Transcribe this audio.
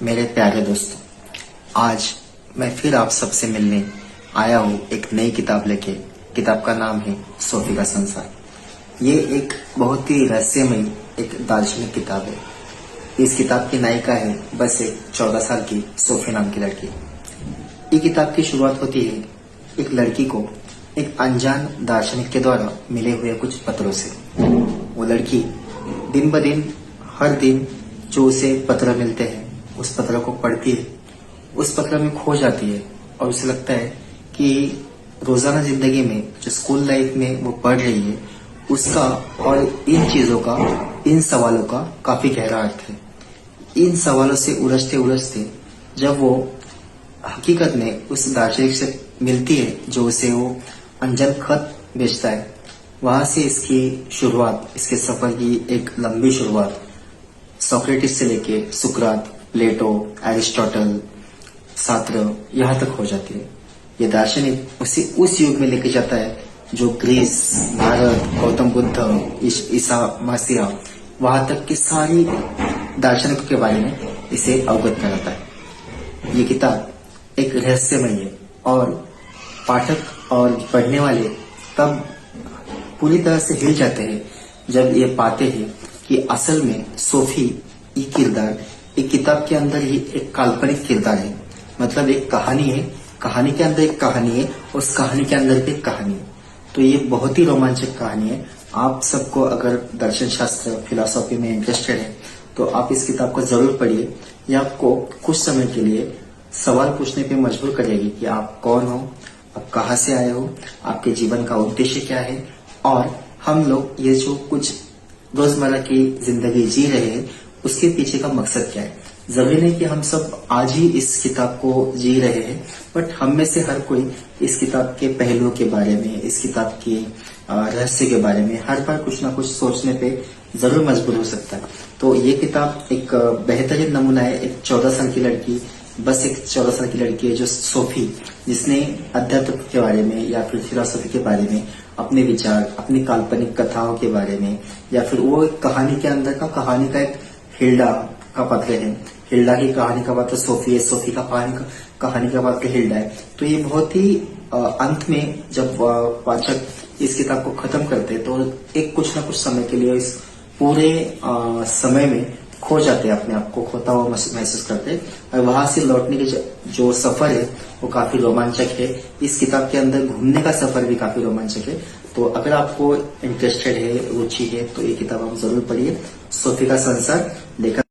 मेरे प्यारे दोस्तों, आज मैं फिर आप सबसे मिलने आया हूँ एक नई किताब लेके। किताब का नाम है सोफी का संसार। ये एक बहुत ही रहस्यमयी एक दार्शनिक किताब है। इस किताब की नायिका है बस एक 14 साल की सोफी नाम की लड़की। ये किताब की शुरुआत होती है एक लड़की को एक अनजान दार्शनिक के द्वारा मिले हुए कुछ पत्रों से। वो लड़की दिन ब दिन हर दिन जो उसे पत्र मिलते हैं उस पत्र को पढ़ती है, उस पत्र में खो जाती है और उसे लगता है कि रोजाना जिंदगी में जो स्कूल लाइफ में वो पढ़ रही है उसका और इन चीजों का, इन सवालों का काफी गहरा अर्थ है। इन सवालों से उलझते उलझते जब वो हकीकत में उस दार्शनिक से मिलती है जो उसे वो अनजान खत भेजता है, वहां से इसकी शुरुआत, इसके सफर की एक लंबी शुरुआत सोक्रेटिस से लेके सुकरात, प्लेटो, एरिस्टोटल, सात्र यहाँ तक हो जाती है। ये दार्शनिक उसे उस युग में लेके जाता है जो ग्रीस, भारत, गौतम बुद्ध, ईसा मसीह, वहां तक की सारी दार्शनिकों के बारे में इसे अवगत कराता है। ये किताब एक रहस्यमय है और पाठक और पढ़ने वाले तब पूरी तरह से हिल जाते हैं जब ये पाते हैं कि असल में सोफी ये किरदार एक किताब के अंदर ही एक काल्पनिक किरदार है। मतलब एक कहानी है, कहानी के अंदर एक कहानी है, उस कहानी के अंदर भी एक कहानी है। तो ये बहुत ही रोमांचक कहानी है। आप सबको अगर दर्शन शास्त्र, फिलॉसफी में इंटरेस्टेड है तो आप इस किताब को जरूर पढ़िए। ये आपको कुछ समय के लिए सवाल पूछने पे मजबूर करेगी कि आप कौन हो, आप कहाँ से आए हो, आपके जीवन का उद्देश्य क्या है और हम लोग ये जो कुछ रोजमर्रा की जिंदगी जी रहे हैं उसके पीछे का मकसद क्या है। जरूरी नहीं कि हम सब आज ही इस किताब को जी रहे हैं, बट हम में से हर कोई इस किताब के पहलुओं के बारे में, इस किताब के रहस्य के बारे में हर बार कुछ ना कुछ सोचने पे जरूर मजबूर हो सकता है। तो ये किताब एक बेहतरीन नमूना है। एक 14 साल की लड़की, बस एक 14 साल की लड़की है जो सोफी, जिसने अध्यात्म के बारे में या फिर फिलॉसफी के बारे में अपने विचार, अपनी काल्पनिक कथाओं के बारे में, या फिर वो एक कहानी के अंदर का कहानी का एक हिल्डा का पात्र है। हिल्डा की कहानी का पात्र सोफी है, सोफी का कहानी का पात्र हिल्डा है। तो ये बहुत ही अंत में जब वाचक इस किताब को खत्म करते हैं तो एक कुछ ना कुछ समय के लिए इस पूरे समय में खो जाते हैं, अपने आप को खोता हुआ महसूस करते हैं और वहां से लौटने के जो सफर है वो काफी रोमांचक है। इस किताब के अंदर घूमने का सफर भी काफी रोमांचक है। तो अगर आपको इंटरेस्टेड है, रुचि है, तो ये किताब आप जरूर पढ़िए। सोफी का संसार लेखक